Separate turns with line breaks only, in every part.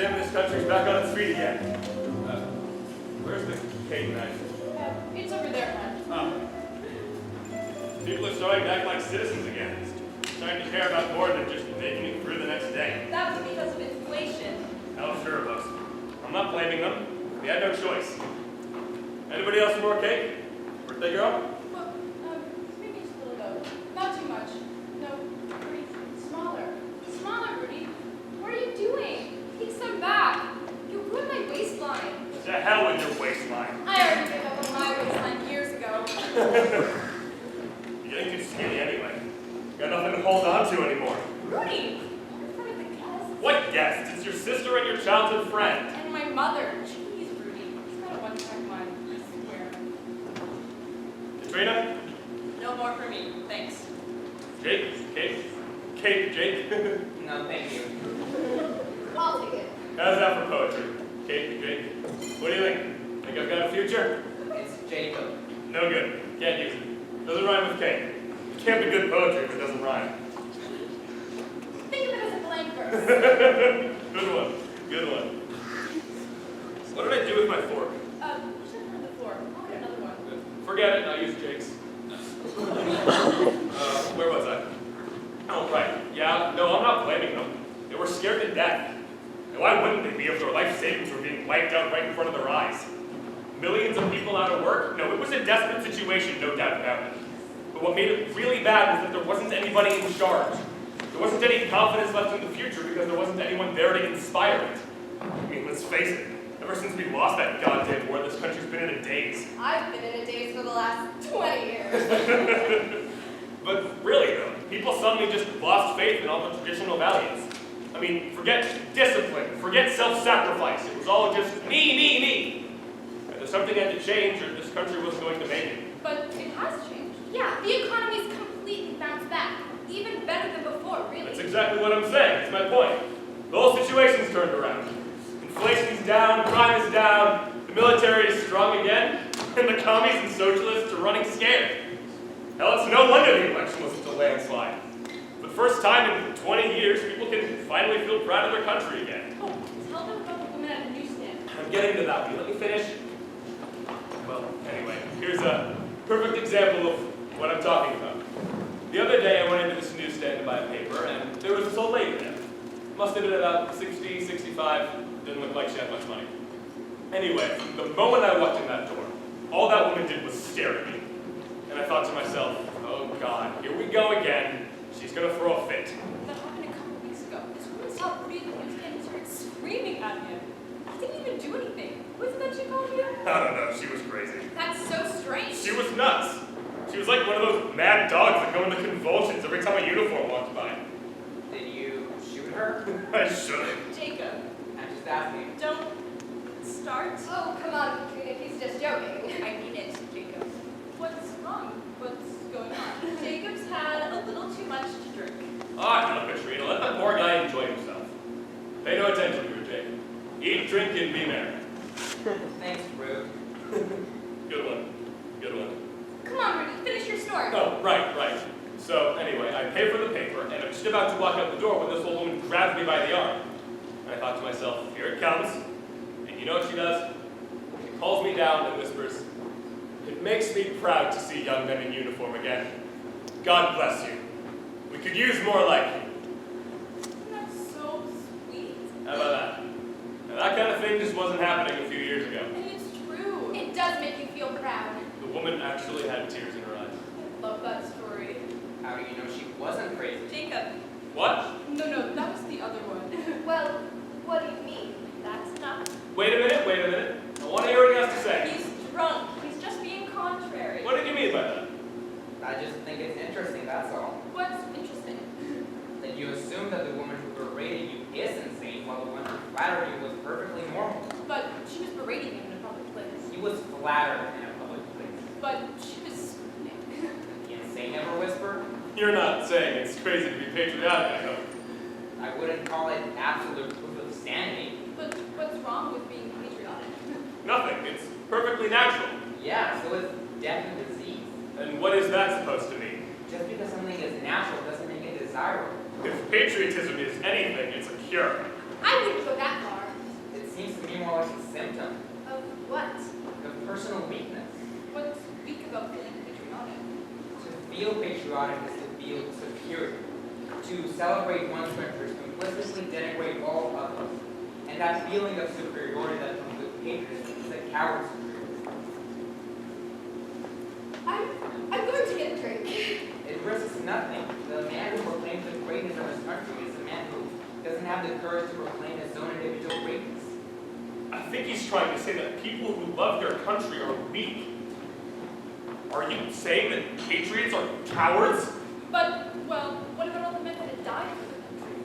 Jim, this country's back on its feet again. Where's the cake knife?
It's over there, hon.
People are starting to act like citizens again. Starting to care about more than just making it through the next day.
That was because of inflation.
How sure of us. I'm not blaming them. We had no choice. Anybody else more cake? Birthday girl?
Well, maybe just a little though. Not too much. No, Rudy, smaller. Smaller, Rudy. What are you doing? Take some back. You ruined my waistline.
To hell with your waistline.
I already gave up on my waistline years ago.
You're getting too skinny anyway. Got nothing to hold on to anymore.
Rudy! You're in front of the guests.
What guests? It's your sister and your childhood friend.
And my mother. Jeez, Rudy. It's not a one-time one. I swear.
Katrina?
No more for me. Thanks.
Jake? Jake?
No, thank you.
I'll take it.
How's that for poetry? Jake? What do you think? Think I've got a future?
It's Jacob.
No good. Can't use it. Doesn't rhyme with cake. It can't be good poetry if it doesn't rhyme.
Think of it as a blank verse.
Good one. What did I do with my fork?
You should have on the floor. I'll get another one.
Forget it, I'll use Jake's. Where was I? Oh, right. Yeah, no, I'm not blaming them. They were scared to death. And why wouldn't they be if their life savings were being wiped out right in front of their eyes? Millions of people out of work? No, it was a desperate situation, no doubt about it. But what made it really bad was that there wasn't anybody in charge. There wasn't any confidence left in the future because there wasn't anyone there to inspire it. I mean, let's face it. Ever since we lost that goddamn war, this country's been in a daze.
I've been in a daze for the last 20 years.
But really, though, people suddenly just lost faith in all the traditional values. I mean, forget discipline, forget self-sacrifice. It was all just me. And if something had to change, or this country wasn't going to make it.
But it has changed. Yeah, the economy's completely bounced back. Even better than before, really.
That's exactly what I'm saying. That's my point. The whole situation's turned around. Inflation's down, crime is down, the military is strong again, and the commies and socialists are running scared. Hell, it's no wonder the election wasn't a landslide. For the first time in 20 years, people can finally feel proud of their country again.
Oh, tell them about the woman at the newsstand.
I'm getting to that. Will you let me finish? Well, anyway, here's a perfect example of what I'm talking about. The other day, I went into this newsstand to buy a paper, and there was this old lady there. Must have been about 60, 65, didn't look like she had much money. Anyway, the moment I walked in that door, all that woman did was stare at me. And I thought to myself, oh God, here we go again. She's gonna throw a fit.
That happened a couple weeks ago. This woman saw Rudy at the newsstand and started screaming at him. I didn't even do anything. Was it that she called you?
I don't know, she was crazy.
That's so strange.
She was nuts. She was like one of those mad dogs that go into convulsions every time a uniform walks by.
Did you shoot her?
I shouldn't.
Jacob,
I'm just asking.
don't start.
Oh, come on, Katrina, he's just joking.
I mean it, Jacob. What's wrong? What's going on? Jacob's had a little too much to drink.
Ah, no, Katrina, let the poor guy enjoy himself. Pay no attention to her, Jake. Eat, drink, and be merry.
Thanks, Rude.
Good one.
Come on, Rudy, finish your story.
Oh, right. So, anyway, I pay for the paper, and I'm just about to walk out the door when this old woman grabs me by the arm. And I thought to myself, here it comes. And you know what she does? She calls me down and whispers, "It makes me proud to see young men in uniform again. God bless you. We could use more like you."
That's so sweet.
How about that? Now, that kind of thing just wasn't happening a few years ago.
And it's true. It does make you feel proud.
The woman actually had tears in her eyes.
I love that story.
How do you know she wasn't crazy?
Jacob.
What?
No, that was the other one.
Well, what do you mean? That's enough.
Wait a minute. I want to hear what he has to say.
He's drunk. He's just being contrary.
What did you mean by that?
I just think it's interesting, that's all.
What's interesting?
That you assume that the woman who berated you is insane, while the one who flattered you was perfectly normal.
But she was berating him in a public place.
He was flattered in a public place.
But she was screaming.
The insane ever whisper?
You're not saying it's crazy to be patriotic, I hope.
I wouldn't call it absolute proof of standing.
But what's wrong with being patriotic?
Nothing. It's perfectly natural.
Yeah, so is death and disease.
And what is that supposed to mean?
Just because something is natural doesn't make it desirable.
If patriotism is anything, it's a cure.
I wouldn't go that far.
patriotic is to feel superior, to celebrate one's country, to implicitly denigrate all others. And that feeling of superiority that comes with patriotism is a coward's superiority.
I'm going to get a drink.
It risks nothing. The man who proclaims the greatness of his country is the man who doesn't have the courage to proclaim his own individual greatness.
I think he's trying to say that people who love their country are weak. Are you saying that patriots are cowards?
But, well, what about all the men that had died for the country?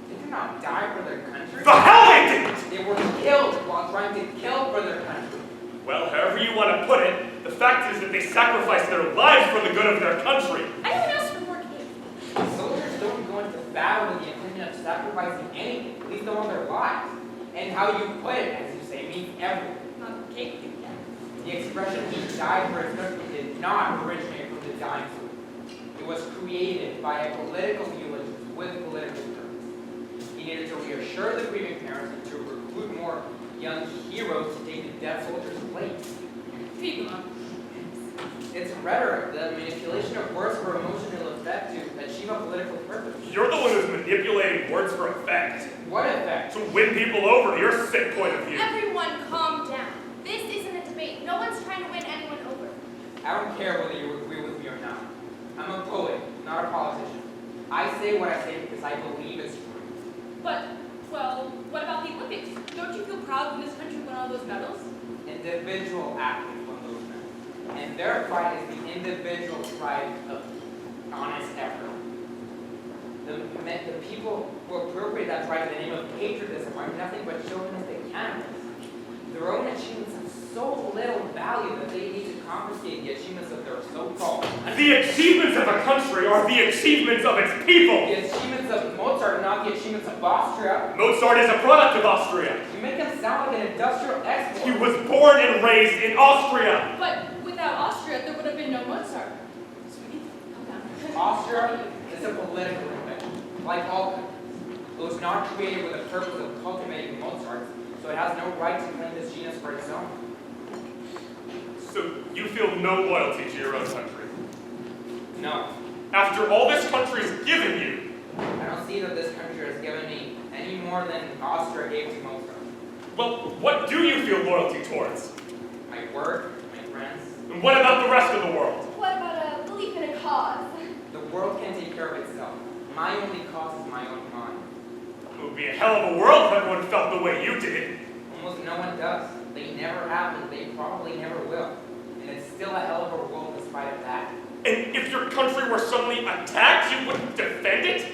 They did not die for their country.
The hell they didn't!
They were killed while trying to kill for their country.
Well, however you want to put it, the fact is that they sacrificed their lives for the good of their country.
Anyone else for more cake?
Soldiers don't go into battle with the intention of sacrificing anything, at least on their lives. And how you put it, as you say, means everything.
Not cake, again.
The expression "he died for his country" did not originate from the dying soldier. It was created by a political eulogist with political purpose. He needed to reassure the grieving parents and to recruit more young heroes to take the dead soldiers' place.
Feed them up.
It's rhetoric, the manipulation of words for emotional effect to achieve a political purpose.
You're the one who's manipulating words for effect.
What effect?
To win people over to your sick point of view.
Everyone calm down. This isn't a debate. No one's trying to win anyone over.
I don't care whether you agree with me or not. I'm a poet, not a politician. I say what I say because I believe it's true.
But, well, what about the Olympics? Don't you feel proud when this country won all those medals?
Individual athletes won those men. And their pride is the individual pride of honest effort. The people who appropriate that pride in the name of patriotism are nothing but chauvinistic cannibals. Their own achievements have so little value that they need to confiscate the achievements of their so-called country.
The achievements of a country are the achievements of its people.
The achievements of Mozart are not the achievements of Austria.
Mozart is a product of Austria.
You make him sound like an industrial export.
He was born and raised in Austria.
But without Austria, there would have been no Mozart. Sweetie, calm down.
Austria is a political invention, like all countries. It was not created with the purpose of cultivating Mozart, so it has no right to claim this genus for its own.
So you feel no loyalty to your own country?
No.
After all this country's given you?
I don't see that this country has given me any more than Austria gave to Mozart.
Well, what do you feel loyalty towards?
My work, my friends.
And what about the rest of the world?
What about a belief in a cause?
The world can take care of itself. My only cause is my own mind.
It would be a hell of a world if everyone felt the way you did.
Almost no one does. They never have, and they probably never will. And it's still a hell of a world despite of that.
And if your country were suddenly attacked, you wouldn't defend it?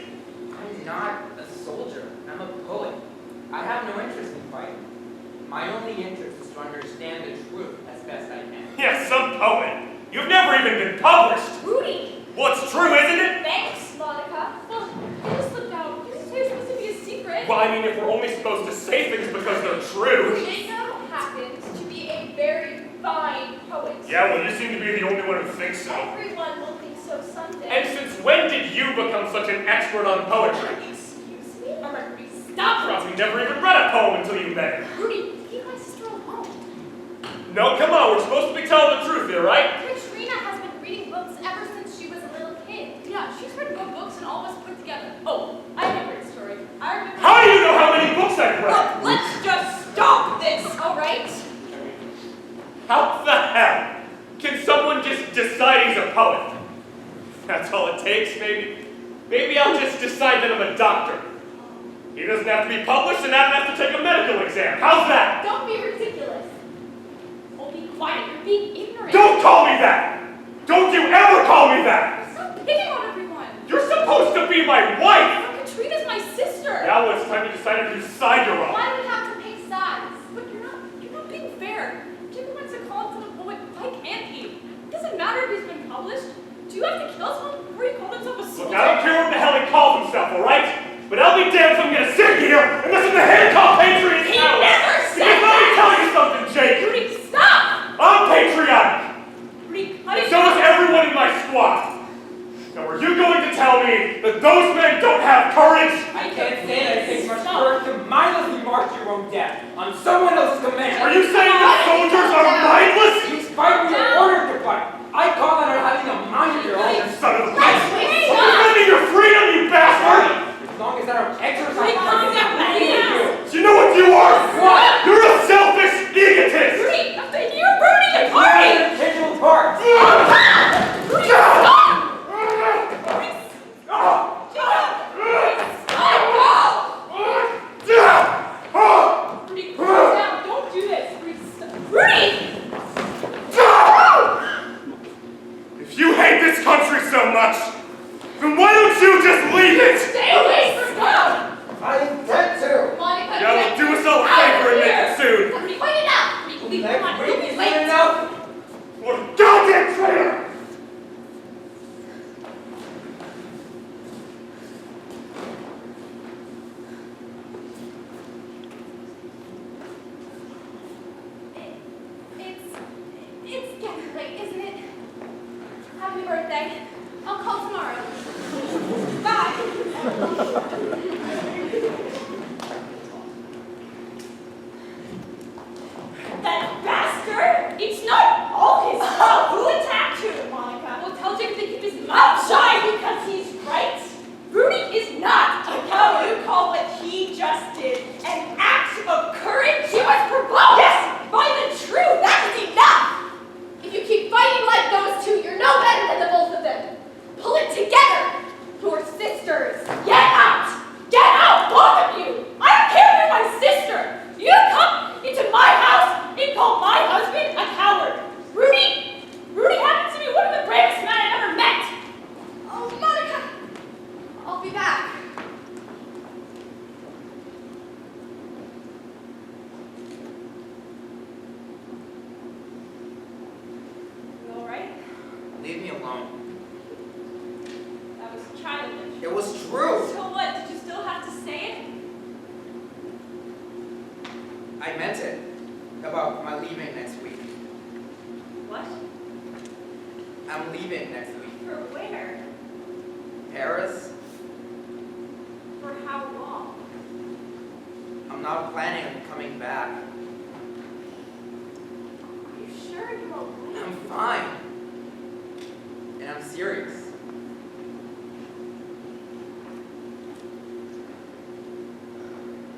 I'm not a soldier. I'm a poet. I have no interest in fighting. My only interest is to understand the truth as best I can.
Yes, some poet. You've never even been published.
Rudy!
Well, it's true, isn't it?
Thanks, Monica.
Well, you just slipped out. You didn't say it was supposed to be a secret.
Well, I mean, if we're only supposed to say things because they're true.
Jacob happens to be a very fine poet.
Yeah, well, you seem to be the only one who thinks so.
Everyone will think so someday.
And since when did you become such an expert on poetry?
Excuse me?
All right, Rudy, stop it.
Probably never even read a poem until you met him.
Rudy, keep my sister alone.
No, come on, we're supposed to be telling the truth here, right?
Katrina has been reading books ever since she was a little kid.
Yeah, she's read more books than all of us put together. Oh, I have a great story. I remember.
How do you know how many books I've read?
Look, let's just stop this, all right?
How the hell can someone just decide he's a poet? That's all it takes, maybe. Maybe I'll just decide that I'm a doctor. He doesn't have to be published and I don't have to take a medical exam. How's that?
Don't be ridiculous. Oh, be quiet. You're being ignorant.
Don't call me that! Don't you ever call me that!
Stop picking on everyone.
You're supposed to be my wife!
But Katrina's my sister.
Now it's time to decide whose side you're on.
Why do we have to pick sides?
But you're not being fair. Jacob wants to call himself a poet. Why can't he? It doesn't matter if he's been published. Do you have to kill someone before he called himself a soldier?
Look, I don't care what the hell he calls himself, alright? But I'll be damned if I'm gonna sit here and listen to him call patriots
He
cowards.
never said
Because let me
that.
tell you something, Jake.
Rudy, stop!
I'm patriotic.
Rudy, how do you
So is everyone in my squad. Now are you going to tell me that those men don't have courage?
I can't say that it takes much courage to mindlessly march your own death on someone else's command.
Are you saying that soldiers are mindless?
You fight when you're ordered to fight. I call that having a mind of your
Ruby,
Like,
come on,
wait,
you'll be
is
late.
it enough?
What a goddamn traitor!
It's getting late, isn't it? Happy birthday. I'll call tomorrow. Bye. That bastard! It's not all his fault. Who attacked you, Monica? Well, tell Jim to keep his mouth shut because he's right. Rudy is not a coward. You call what he just did an act of courage? He was provoked. Yes, by the truth. That is enough. If you keep fighting like those two, you're no better than the both of them. Pull it together. You're sisters. Get out! Get out, both of you! I don't care if you're my sister. You come into my house and call my husband a coward. Rudy happens to be one of the bravest men I've ever met. Oh, Monica, I'll be back. You all right?
Leave me alone.
That was childish.
It was true.
So what? Did you still have to say it?
I meant it. About my leaving next week.
What?
I'm leaving next week.
For where?
Paris?
For how long?
I'm not planning on coming back.
Are you sure you won't leave?
I'm fine. And I'm serious.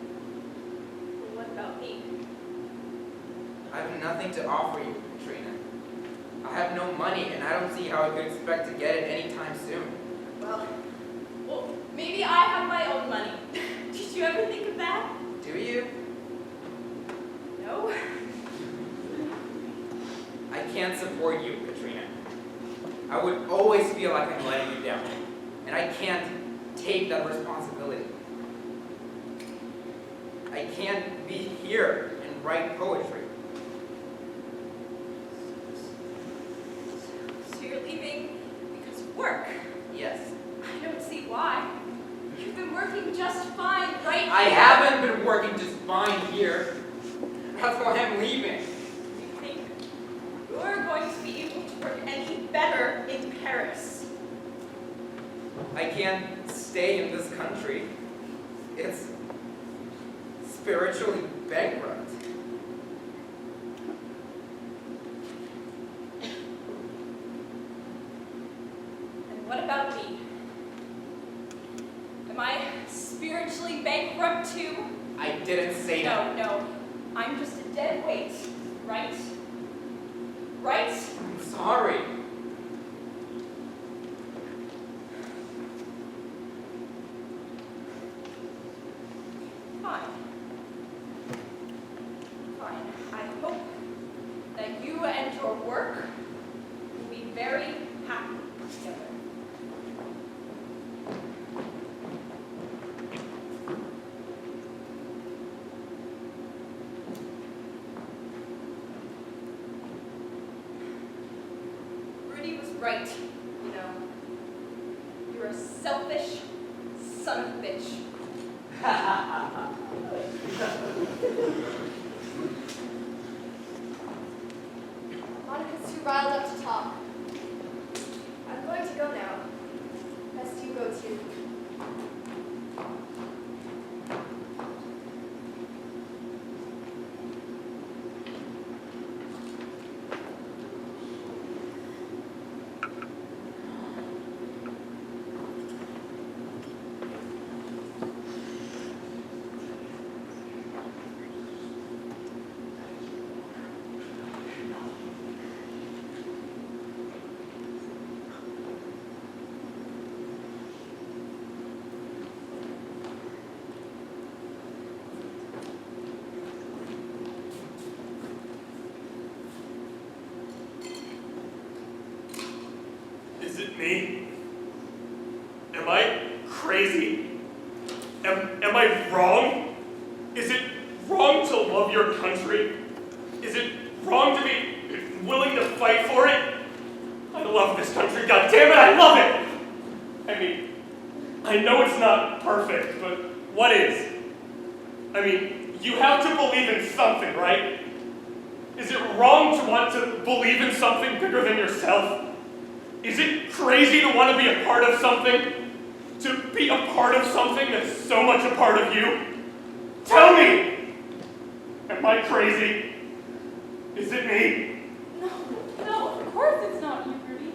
Well, what about me?
I have nothing to offer you, Katrina. I have no money, and I don't see how I could expect to get it anytime soon.
Well, maybe I have my own money. Did you ever think of that?
Do you?
No.
I can't support you, Katrina. I would always feel like I'm letting you down, and I can't take that responsibility. I can't be here and write poetry.
So you're leaving because of work?
Yes.
I don't see why. You've been working just fine right
I
here.
haven't been working just fine here. That's why I'm leaving.
You think you're going to be able to work any better in Paris?
I can't stay in this country. It's spiritually bankrupt.
And what about me? Am I spiritually bankrupt too?
I didn't say that.
No. I'm just a dead weight, right? Right?
I'm sorry.
Fine. I hope that you and your work will be very happy together. Rudy was right, you know. You're a selfish son of a bitch.
Monica's too riled up to talk. I'm going to go now. Best you go too.
Is it me? Am I crazy? Am I wrong? Is it wrong to love your country? Is it wrong to be willing to fight for it. I love this country, goddammit, I love it! I mean, I know it's not perfect, but what is? I mean, you have to believe in something, right? Is it wrong to want to believe in something bigger than yourself? Is it crazy to want to be a part of something? To be a part of something that's so much a part of you? Tell me! Am I crazy? Is it me?
No, of course it's not you, Rudy.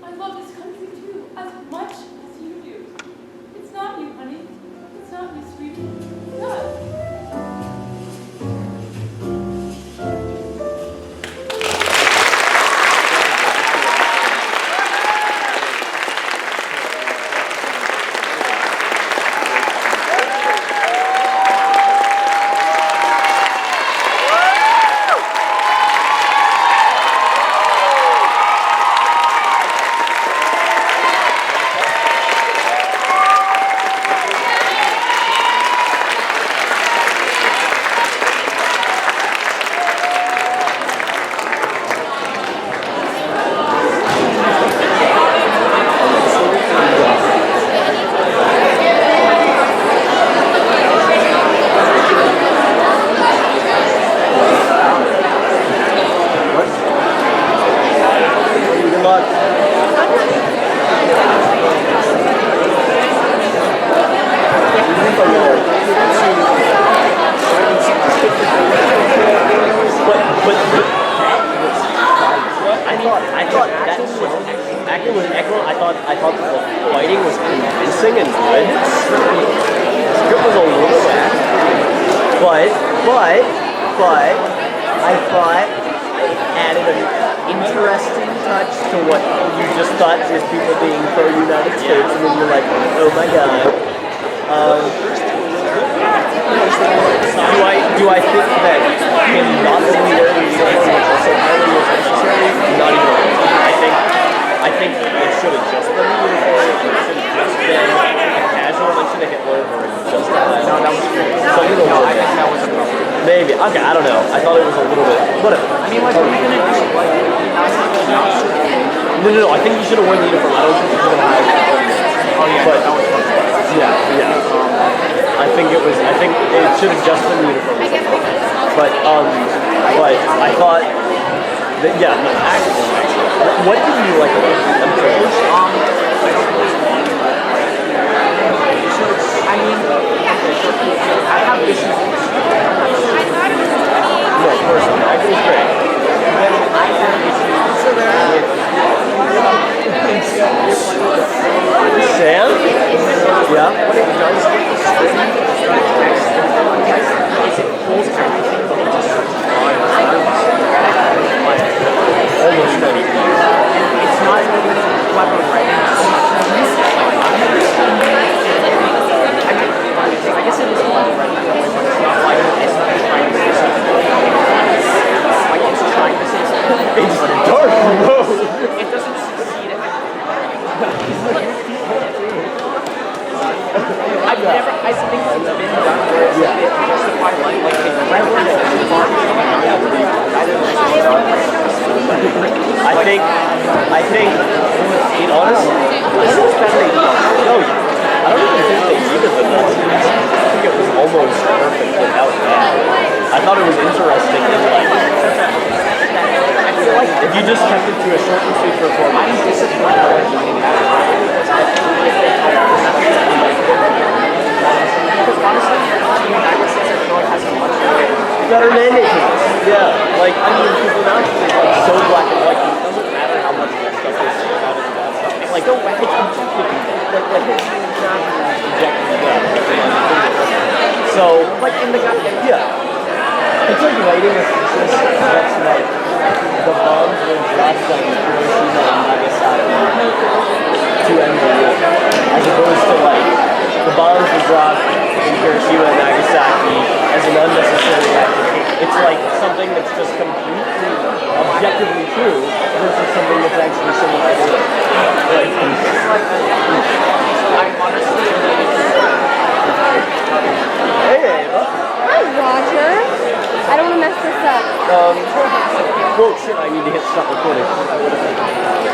I love this country too, as much as you do. It's not you, honey. It's not you, sweetie. It's us.
Hi, Roger. I don't want to mess this up. Whoa, shit, I need to hit stop recording.